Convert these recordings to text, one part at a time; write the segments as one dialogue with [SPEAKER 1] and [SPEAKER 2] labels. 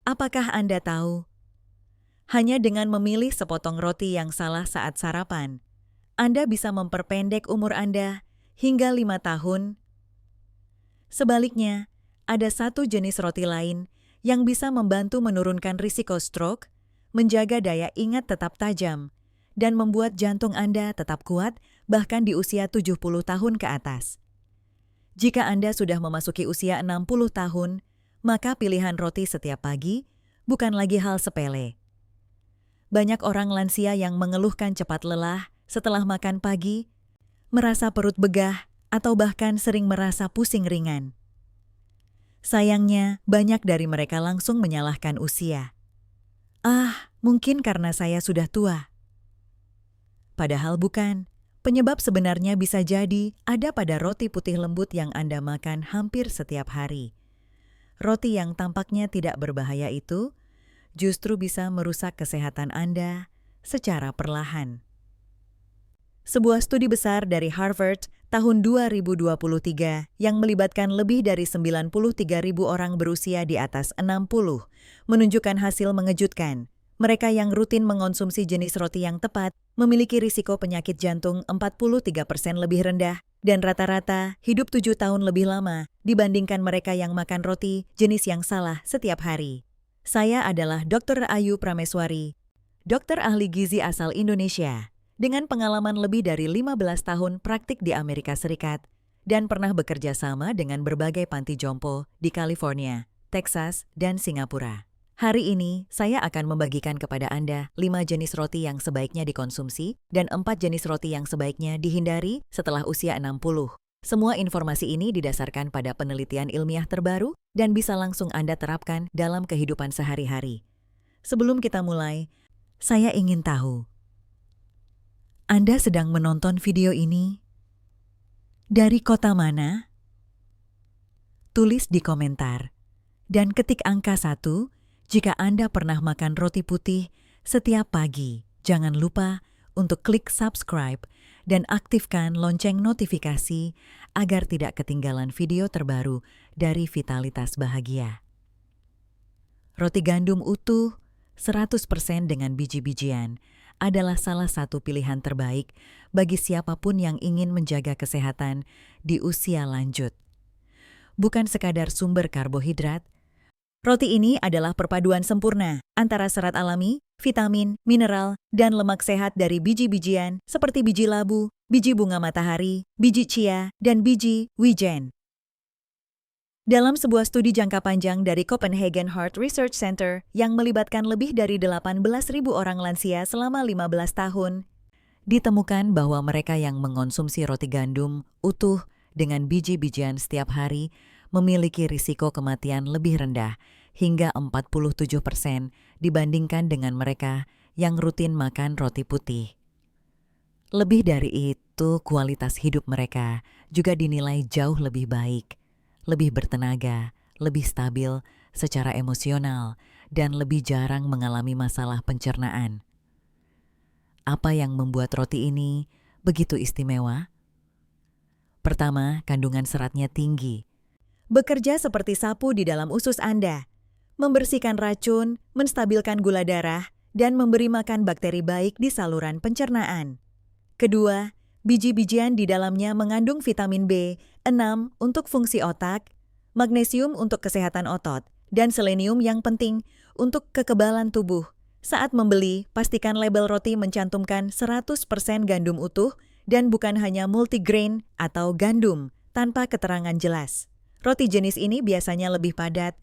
[SPEAKER 1] Apakah Anda tahu? Hanya dengan memilih sepotong roti yang salah saat sarapan, Anda bisa memperpendek umur Anda hingga 5 tahun. Sebaliknya, ada satu jenis roti lain yang bisa membantu menurunkan risiko stroke, menjaga daya ingat tetap tajam, dan membuat jantung Anda tetap kuat bahkan di usia 70 tahun ke atas. Jika Anda sudah memasuki usia 60 tahun, maka pilihan roti setiap pagi bukan lagi hal sepele. Banyak orang lansia yang mengeluhkan cepat lelah setelah makan pagi, merasa perut begah, atau bahkan sering merasa pusing ringan. Sayangnya, banyak dari mereka langsung menyalahkan usia. Mungkin karena saya sudah tua. Padahal bukan. Penyebab sebenarnya bisa jadi ada pada roti putih lembut yang Anda makan hampir setiap hari. Roti yang tampaknya tidak berbahaya itu justru bisa merusak kesehatan Anda secara perlahan. Sebuah studi besar dari Harvard tahun 2023 yang melibatkan lebih dari 93.000 orang berusia di atas 60 menunjukkan hasil mengejutkan. Mereka yang rutin mengonsumsi jenis roti yang tepat memiliki risiko penyakit jantung 43% lebih rendah dan rata-rata hidup 7 tahun lebih lama dibandingkan mereka yang makan roti jenis yang salah setiap hari. Saya adalah Dr. Ayu Prameswari, dokter ahli gizi asal Indonesia, dengan pengalaman lebih dari 15 tahun praktik di Amerika Serikat dan pernah bekerja sama dengan berbagai panti jompo di California, Texas, dan Singapura. Hari ini, saya akan membagikan kepada Anda 5 jenis roti yang sebaiknya dikonsumsi dan 4 jenis roti yang sebaiknya dihindari setelah usia 60. Semua informasi ini didasarkan pada penelitian ilmiah terbaru dan bisa langsung Anda terapkan dalam kehidupan sehari-hari. Sebelum kita mulai, saya ingin tahu, Anda sedang menonton video ini? Dari kota mana? Tulis di komentar. Dan ketik angka 1 jika Anda pernah makan roti putih setiap pagi. Jangan lupa untuk klik subscribe dan aktifkan lonceng notifikasi agar tidak ketinggalan video terbaru dari Vitalitas Bahagia. Roti gandum utuh 100% dengan biji-bijian adalah salah satu pilihan terbaik bagi siapapun yang ingin menjaga kesehatan di usia lanjut. Bukan sekadar sumber karbohidrat, roti ini adalah perpaduan sempurna antara serat alami, vitamin, mineral, dan lemak sehat dari biji-bijian seperti biji labu, biji bunga matahari, biji chia, dan biji wijen. Dalam sebuah studi jangka panjang dari Copenhagen Heart Research Center yang melibatkan lebih dari 18.000 orang lansia selama 15 tahun, ditemukan bahwa mereka yang mengonsumsi roti gandum utuh dengan biji-bijian setiap hari memiliki risiko kematian lebih rendah hingga 47% dibandingkan dengan mereka yang rutin makan roti putih. Lebih dari itu, kualitas hidup mereka juga dinilai jauh lebih baik, lebih bertenaga, lebih stabil secara emosional, dan lebih jarang mengalami masalah pencernaan. Apa yang membuat roti ini begitu istimewa? Pertama, kandungan seratnya tinggi. Bekerja seperti sapu di dalam usus Anda, membersihkan racun, menstabilkan gula darah, dan memberi makan bakteri baik di saluran pencernaan. Kedua, biji-bijian di dalamnya mengandung vitamin B6 untuk fungsi otak, magnesium untuk kesehatan otot, dan selenium yang penting untuk kekebalan tubuh. Saat membeli, pastikan label roti mencantumkan 100% gandum utuh dan bukan hanya multigrain atau gandum tanpa keterangan jelas. Roti jenis ini biasanya lebih padat,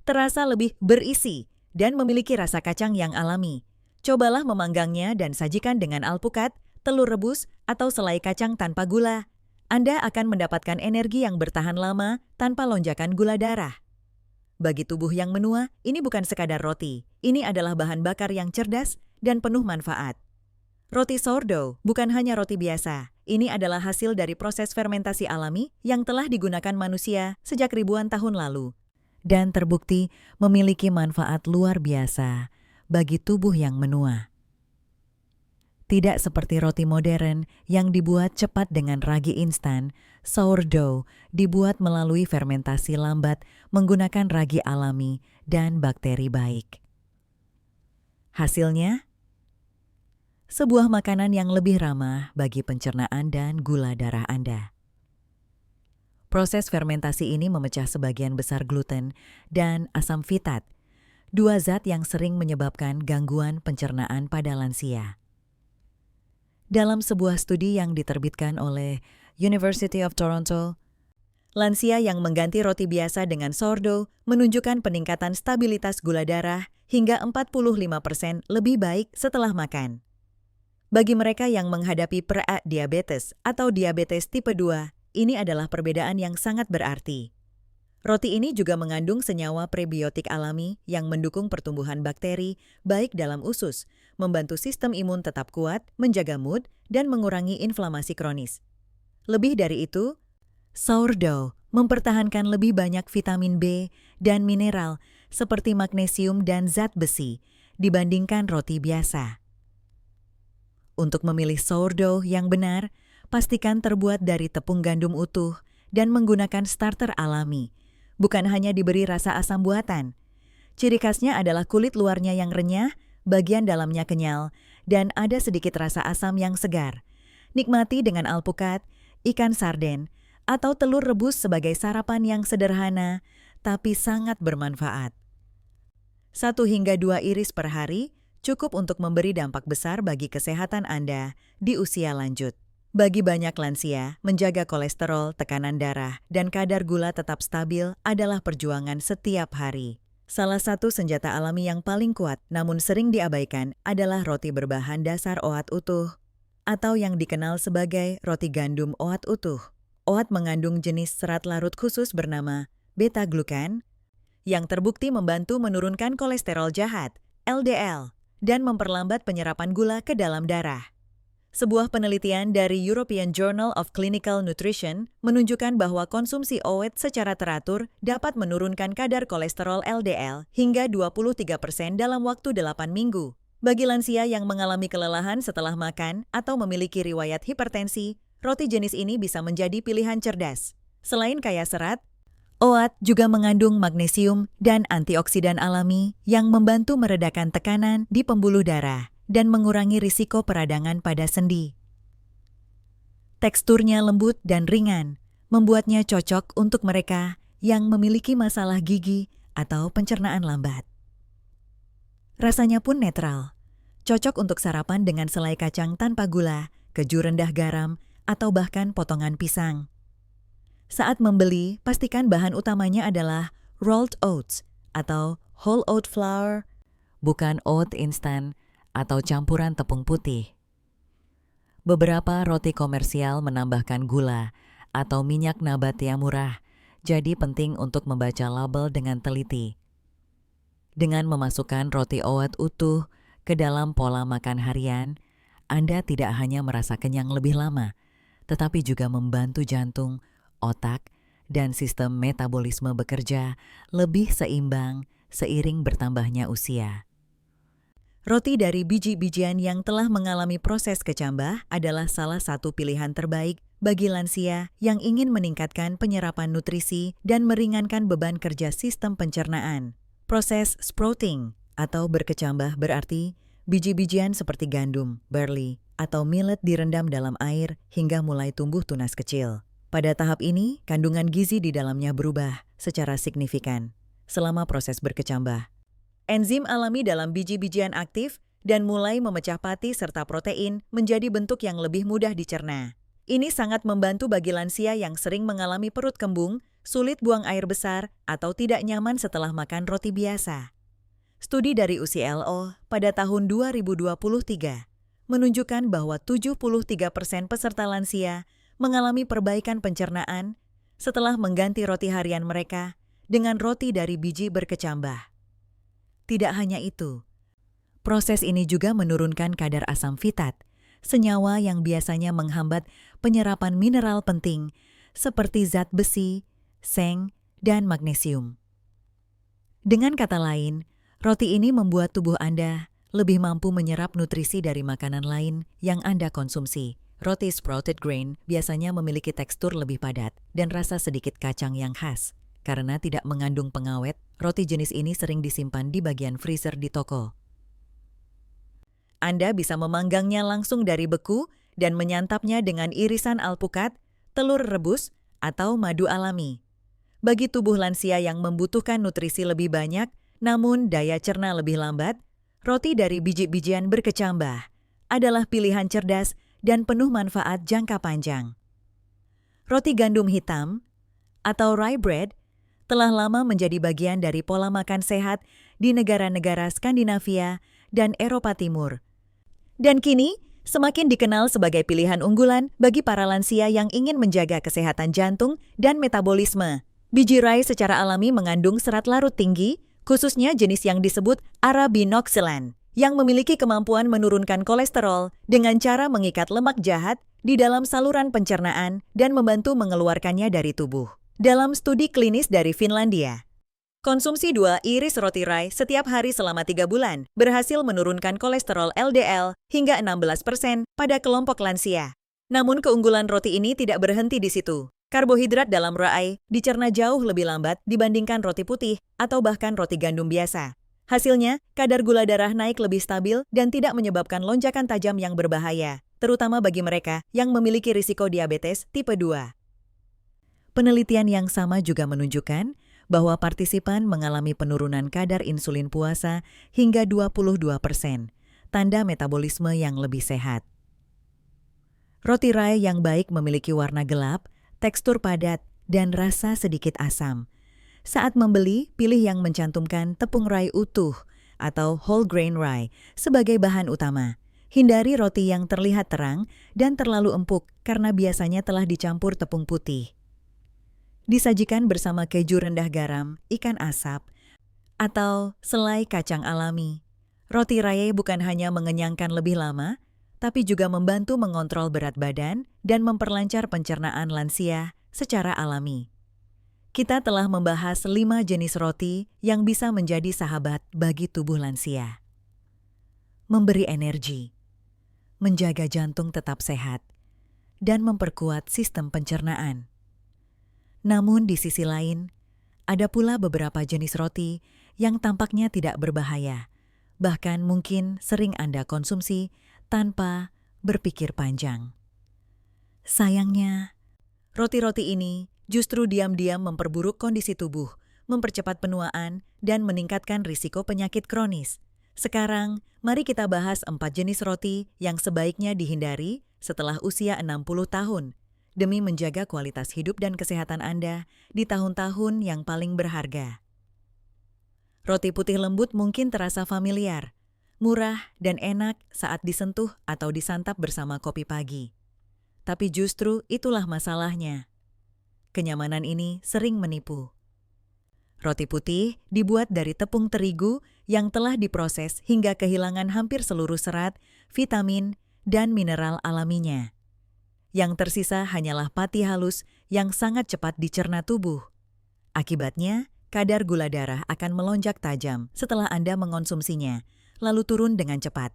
[SPEAKER 1] terasa lebih berisi, dan memiliki rasa kacang yang alami. Cobalah memanggangnya dan sajikan dengan alpukat, telur rebus, atau selai kacang tanpa gula. Anda akan mendapatkan energi yang bertahan lama tanpa lonjakan gula darah. Bagi tubuh yang menua, ini bukan sekadar roti. Ini adalah bahan bakar yang cerdas dan penuh manfaat. Roti sourdough bukan hanya roti biasa. Ini adalah hasil dari proses fermentasi alami yang telah digunakan manusia sejak ribuan tahun lalu dan terbukti memiliki manfaat luar biasa bagi tubuh yang menua. Tidak seperti roti modern yang dibuat cepat dengan ragi instan, sourdough dibuat melalui fermentasi lambat menggunakan ragi alami dan bakteri baik. Hasilnya, sebuah makanan yang lebih ramah bagi pencernaan dan gula darah Anda. Proses fermentasi ini memecah sebagian besar gluten dan asam fitat, dua zat yang sering menyebabkan gangguan pencernaan pada lansia. Dalam sebuah studi yang diterbitkan oleh University of Toronto, lansia yang mengganti roti biasa dengan sourdough menunjukkan peningkatan stabilitas gula darah hingga 45% lebih baik setelah makan. Bagi mereka yang menghadapi pra-diabetes atau diabetes tipe 2, ini adalah perbedaan yang sangat berarti. Roti ini juga mengandung senyawa prebiotik alami yang mendukung pertumbuhan bakteri baik dalam usus, membantu sistem imun tetap kuat, menjaga mood, dan mengurangi inflamasi kronis. Lebih dari itu, sourdough mempertahankan lebih banyak vitamin B dan mineral seperti magnesium dan zat besi dibandingkan roti biasa. Untuk memilih sourdough yang benar, pastikan terbuat dari tepung gandum utuh dan menggunakan starter alami, bukan hanya diberi rasa asam buatan. Ciri khasnya adalah kulit luarnya yang renyah, bagian dalamnya kenyal, dan ada sedikit rasa asam yang segar. Nikmati dengan alpukat, ikan sarden, atau telur rebus sebagai sarapan yang sederhana, tapi sangat bermanfaat. 1 hingga 2 iris per hari cukup untuk memberi dampak besar bagi kesehatan Anda di usia lanjut. Bagi banyak lansia, menjaga kolesterol, tekanan darah, dan kadar gula tetap stabil adalah perjuangan setiap hari. Salah satu senjata alami yang paling kuat namun sering diabaikan adalah roti berbahan dasar oat utuh, atau yang dikenal sebagai roti gandum oat utuh. Oat mengandung jenis serat larut khusus bernama beta-glukan, yang terbukti membantu menurunkan kolesterol jahat, LDL, dan memperlambat penyerapan gula ke dalam darah. Sebuah penelitian dari European Journal of Clinical Nutrition menunjukkan bahwa konsumsi oat secara teratur dapat menurunkan kadar kolesterol LDL hingga 23% dalam waktu 8 minggu. Bagi lansia yang mengalami kelelahan setelah makan atau memiliki riwayat hipertensi, roti jenis ini bisa menjadi pilihan cerdas. Selain kaya serat, oat juga mengandung magnesium dan antioksidan alami yang membantu meredakan tekanan di pembuluh darah dan mengurangi risiko peradangan pada sendi. Teksturnya lembut dan ringan, membuatnya cocok untuk mereka yang memiliki masalah gigi atau pencernaan lambat. Rasanya pun netral, cocok untuk sarapan dengan selai kacang tanpa gula, keju rendah garam, atau bahkan potongan pisang. Saat membeli, pastikan bahan utamanya adalah rolled oats atau whole oat flour, bukan oat instan atau campuran tepung putih. Beberapa roti komersial menambahkan gula atau minyak nabati yang murah, jadi penting untuk membaca label dengan teliti. Dengan memasukkan roti oat utuh ke dalam pola makan harian, Anda tidak hanya merasa kenyang lebih lama, tetapi juga membantu jantung, otak, dan sistem metabolisme bekerja lebih seimbang seiring bertambahnya usia. Roti dari biji-bijian yang telah mengalami proses kecambah adalah salah satu pilihan terbaik bagi lansia yang ingin meningkatkan penyerapan nutrisi dan meringankan beban kerja sistem pencernaan. Proses sprouting atau berkecambah berarti biji-bijian seperti gandum, barley, atau millet direndam dalam air hingga mulai tumbuh tunas kecil. Pada tahap ini, kandungan gizi di dalamnya berubah secara signifikan selama proses berkecambah. Enzim alami dalam biji-bijian aktif dan mulai memecah pati serta protein menjadi bentuk yang lebih mudah dicerna. Ini sangat membantu bagi lansia yang sering mengalami perut kembung, sulit buang air besar, atau tidak nyaman setelah makan roti biasa. Studi dari UCLO pada tahun 2023 menunjukkan bahwa 73% peserta lansia mengalami perbaikan pencernaan setelah mengganti roti harian mereka dengan roti dari biji berkecambah. Tidak hanya itu, proses ini juga menurunkan kadar asam fitat, senyawa yang biasanya menghambat penyerapan mineral penting seperti zat besi, seng, dan magnesium. Dengan kata lain, roti ini membuat tubuh Anda lebih mampu menyerap nutrisi dari makanan lain yang Anda konsumsi. Roti sprouted grain biasanya memiliki tekstur lebih padat dan rasa sedikit kacang yang khas. Karena tidak mengandung pengawet, roti jenis ini sering disimpan di bagian freezer di toko. Anda bisa memanggangnya langsung dari beku dan menyantapnya dengan irisan alpukat, telur rebus, atau madu alami. Bagi tubuh lansia yang membutuhkan nutrisi lebih banyak, namun daya cerna lebih lambat, roti dari biji-bijian berkecambah adalah pilihan cerdas dan penuh manfaat jangka panjang. Roti gandum hitam atau rye bread telah lama menjadi bagian dari pola makan sehat di negara-negara Skandinavia dan Eropa Timur. Dan kini semakin dikenal sebagai pilihan unggulan bagi para lansia yang ingin menjaga kesehatan jantung dan metabolisme. Biji rye secara alami mengandung serat larut tinggi, khususnya jenis yang disebut arabinoxylan, yang memiliki kemampuan menurunkan kolesterol dengan cara mengikat lemak jahat di dalam saluran pencernaan dan membantu mengeluarkannya dari tubuh. Dalam studi klinis dari Finlandia, konsumsi 2 iris roti rye setiap hari selama 3 bulan berhasil menurunkan kolesterol LDL hingga 16% pada kelompok lansia. Namun keunggulan roti ini tidak berhenti di situ. Karbohidrat dalam rye dicerna jauh lebih lambat dibandingkan roti putih atau bahkan roti gandum biasa. Hasilnya, kadar gula darah naik lebih stabil dan tidak menyebabkan lonjakan tajam yang berbahaya, terutama bagi mereka yang memiliki risiko diabetes tipe 2. Penelitian yang sama juga menunjukkan bahwa partisipan mengalami penurunan kadar insulin puasa hingga 22%, tanda metabolisme yang lebih sehat. Roti rye yang baik memiliki warna gelap, tekstur padat, dan rasa sedikit asam. Saat membeli, pilih yang mencantumkan tepung rye utuh atau whole grain rye sebagai bahan utama. Hindari roti yang terlihat terang dan terlalu empuk karena biasanya telah dicampur tepung putih. Disajikan bersama keju rendah garam, ikan asap, atau selai kacang alami. Roti rye bukan hanya mengenyangkan lebih lama, tapi juga membantu mengontrol berat badan dan memperlancar pencernaan lansia secara alami. Kita telah membahas 5 jenis roti yang bisa menjadi sahabat bagi tubuh lansia. Memberi energi, menjaga jantung tetap sehat, dan memperkuat sistem pencernaan. Namun di sisi lain, ada pula beberapa jenis roti yang tampaknya tidak berbahaya, bahkan mungkin sering Anda konsumsi tanpa berpikir panjang. Sayangnya, roti-roti ini justru diam-diam memperburuk kondisi tubuh, mempercepat penuaan, dan meningkatkan risiko penyakit kronis. Sekarang, mari kita bahas 4 jenis roti yang sebaiknya dihindari setelah usia 60 tahun, demi menjaga kualitas hidup dan kesehatan Anda di tahun-tahun yang paling berharga. Roti putih lembut mungkin terasa familiar, murah, dan enak saat disentuh atau disantap bersama kopi pagi. Tapi justru itulah masalahnya. Kenyamanan ini sering menipu. Roti putih dibuat dari tepung terigu yang telah diproses hingga kehilangan hampir seluruh serat, vitamin, dan mineral alaminya. Yang tersisa hanyalah pati halus yang sangat cepat dicerna tubuh. Akibatnya, kadar gula darah akan melonjak tajam setelah Anda mengonsumsinya, lalu turun dengan cepat.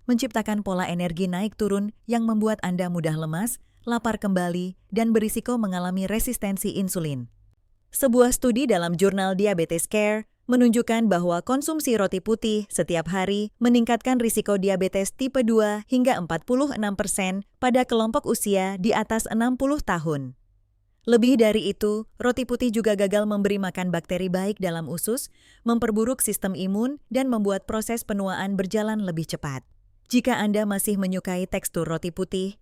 [SPEAKER 1] Menciptakan pola energi naik turun yang membuat Anda mudah lemas, lapar kembali, dan berisiko mengalami resistensi insulin. Sebuah studi dalam jurnal Diabetes Care menunjukkan bahwa konsumsi roti putih setiap hari meningkatkan risiko diabetes tipe 2 hingga 46% pada kelompok usia di atas 60 tahun. Lebih dari itu, roti putih juga gagal memberi makan bakteri baik dalam usus, memperburuk sistem imun, dan membuat proses penuaan berjalan lebih cepat. Jika Anda masih menyukai tekstur roti putih,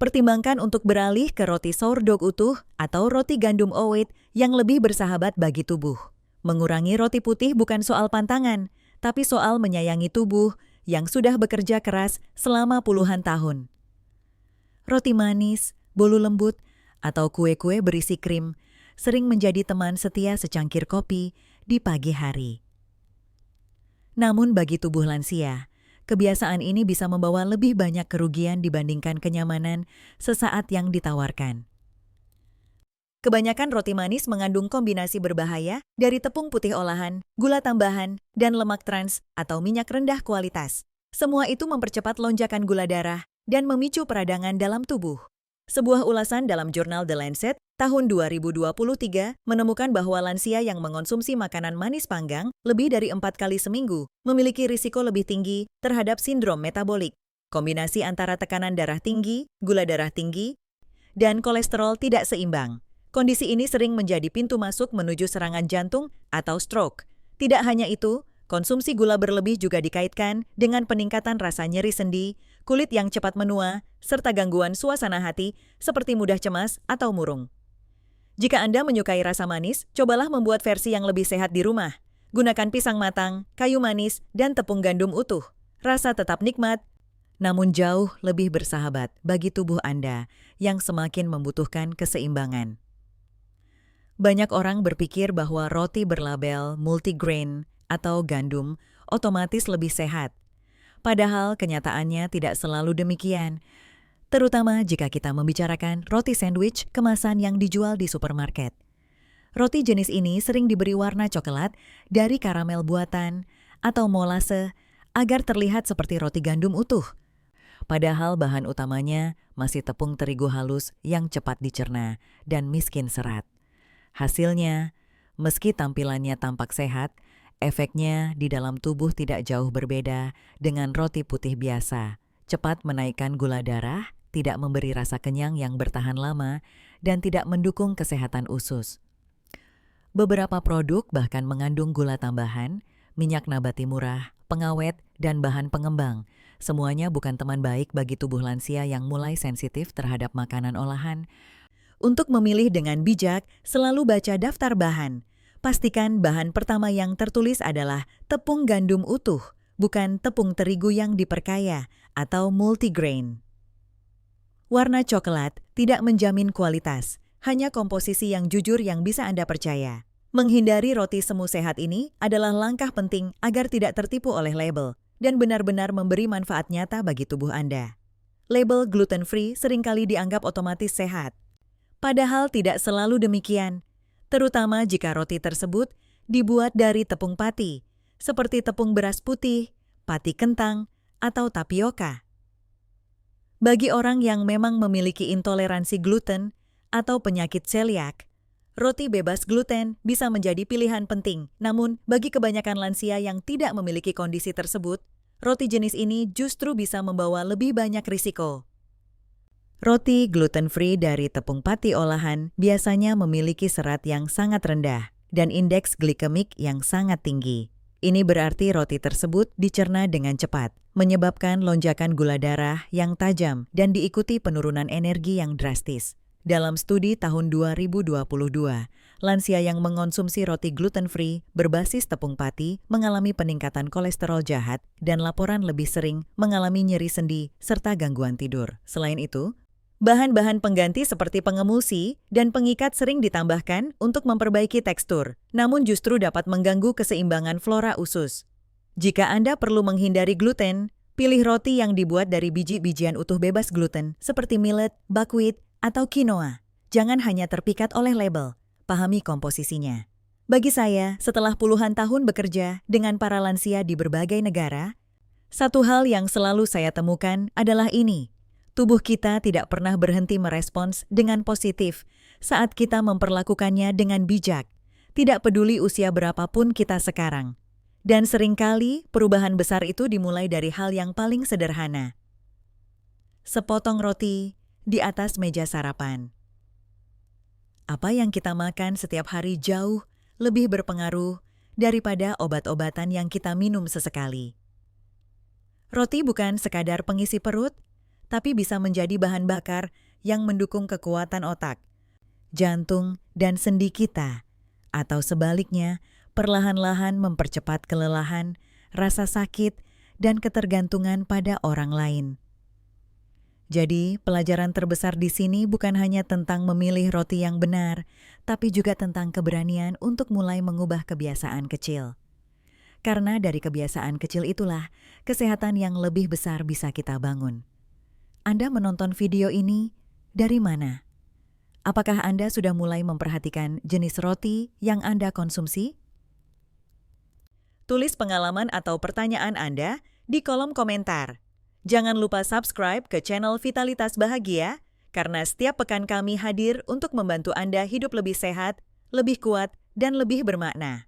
[SPEAKER 1] pertimbangkan untuk beralih ke roti sourdough utuh atau roti gandum oat yang lebih bersahabat bagi tubuh. Mengurangi roti putih bukan soal pantangan, tapi soal menyayangi tubuh yang sudah bekerja keras selama puluhan tahun. Roti manis, bolu lembut, atau kue-kue berisi krim sering menjadi teman setia secangkir kopi di pagi hari. Namun bagi tubuh lansia, kebiasaan ini bisa membawa lebih banyak kerugian dibandingkan kenyamanan sesaat yang ditawarkan. Kebanyakan roti manis mengandung kombinasi berbahaya dari tepung putih olahan, gula tambahan, dan lemak trans atau minyak rendah kualitas. Semua itu mempercepat lonjakan gula darah dan memicu peradangan dalam tubuh. Sebuah ulasan dalam jurnal The Lancet tahun 2023 menemukan bahwa lansia yang mengonsumsi makanan manis panggang lebih dari 4 kali seminggu memiliki risiko lebih tinggi terhadap sindrom metabolik. Kombinasi antara tekanan darah tinggi, gula darah tinggi, dan kolesterol tidak seimbang. Kondisi ini sering menjadi pintu masuk menuju serangan jantung atau stroke. Tidak hanya itu, konsumsi gula berlebih juga dikaitkan dengan peningkatan rasa nyeri sendi, kulit yang cepat menua, serta gangguan suasana hati seperti mudah cemas atau murung. Jika Anda menyukai rasa manis, cobalah membuat versi yang lebih sehat di rumah. Gunakan pisang matang, kayu manis, dan tepung gandum utuh. Rasa tetap nikmat, namun jauh lebih bersahabat bagi tubuh Anda yang semakin membutuhkan keseimbangan. Banyak orang berpikir bahwa roti berlabel multigrain atau gandum otomatis lebih sehat. Padahal kenyataannya tidak selalu demikian, terutama jika kita membicarakan roti sandwich kemasan yang dijual di supermarket. Roti jenis ini sering diberi warna coklat dari karamel buatan atau molase agar terlihat seperti roti gandum utuh. Padahal bahan utamanya masih tepung terigu halus yang cepat dicerna dan miskin serat. Hasilnya, meski tampilannya tampak sehat, efeknya di dalam tubuh tidak jauh berbeda dengan roti putih biasa. Cepat menaikkan gula darah, tidak memberi rasa kenyang yang bertahan lama, dan tidak mendukung kesehatan usus. Beberapa produk bahkan mengandung gula tambahan, minyak nabati murah, pengawet, dan bahan pengembang. Semuanya bukan teman baik bagi tubuh lansia yang mulai sensitif terhadap makanan olahan. Untuk memilih dengan bijak, selalu baca daftar bahan. Pastikan bahan pertama yang tertulis adalah tepung gandum utuh, bukan tepung terigu yang diperkaya atau multigrain. Warna coklat tidak menjamin kualitas, hanya komposisi yang jujur yang bisa Anda percaya. Menghindari roti semu sehat ini adalah langkah penting agar tidak tertipu oleh label dan benar-benar memberi manfaat nyata bagi tubuh Anda. Label gluten-free seringkali dianggap otomatis sehat. Padahal tidak selalu demikian, terutama jika roti tersebut dibuat dari tepung pati, seperti tepung beras putih, pati kentang, atau tapioka. Bagi orang yang memang memiliki intoleransi gluten atau penyakit celiak, roti bebas gluten bisa menjadi pilihan penting. Namun, bagi kebanyakan lansia yang tidak memiliki kondisi tersebut, roti jenis ini justru bisa membawa lebih banyak risiko. Roti gluten-free dari tepung pati olahan biasanya memiliki serat yang sangat rendah dan indeks glikemik yang sangat tinggi. Ini berarti roti tersebut dicerna dengan cepat, menyebabkan lonjakan gula darah yang tajam dan diikuti penurunan energi yang drastis. Dalam studi tahun 2022, lansia yang mengonsumsi roti gluten-free berbasis tepung pati mengalami peningkatan kolesterol jahat dan laporan lebih sering mengalami nyeri sendi serta gangguan tidur. Selain itu, bahan-bahan pengganti seperti pengemulsi dan pengikat sering ditambahkan untuk memperbaiki tekstur, namun justru dapat mengganggu keseimbangan flora usus. Jika Anda perlu menghindari gluten, pilih roti yang dibuat dari biji-bijian utuh bebas gluten seperti millet, buckwheat, atau quinoa. Jangan hanya terpikat oleh label, pahami komposisinya. Bagi saya, setelah puluhan tahun bekerja dengan para lansia di berbagai negara, satu hal yang selalu saya temukan adalah ini. Tubuh kita tidak pernah berhenti merespons dengan positif saat kita memperlakukannya dengan bijak, tidak peduli usia berapapun kita sekarang. Dan seringkali perubahan besar itu dimulai dari hal yang paling sederhana. Sepotong roti di atas meja sarapan. Apa yang kita makan setiap hari jauh lebih berpengaruh daripada obat-obatan yang kita minum sesekali. Roti bukan sekadar pengisi perut, tapi bisa menjadi bahan bakar yang mendukung kekuatan otak, jantung, dan sendi kita, atau sebaliknya, perlahan-lahan mempercepat kelelahan, rasa sakit, dan ketergantungan pada orang lain. Jadi, pelajaran terbesar di sini bukan hanya tentang memilih roti yang benar, tapi juga tentang keberanian untuk mulai mengubah kebiasaan kecil. Karena dari kebiasaan kecil itulah, kesehatan yang lebih besar bisa kita bangun. Anda menonton video ini dari mana? Apakah Anda sudah mulai memperhatikan jenis roti yang Anda konsumsi? Tulis pengalaman atau pertanyaan Anda di kolom komentar. Jangan lupa subscribe ke channel Vitalitas Bahagia, karena setiap pekan kami hadir untuk membantu Anda hidup lebih sehat, lebih kuat, dan lebih bermakna.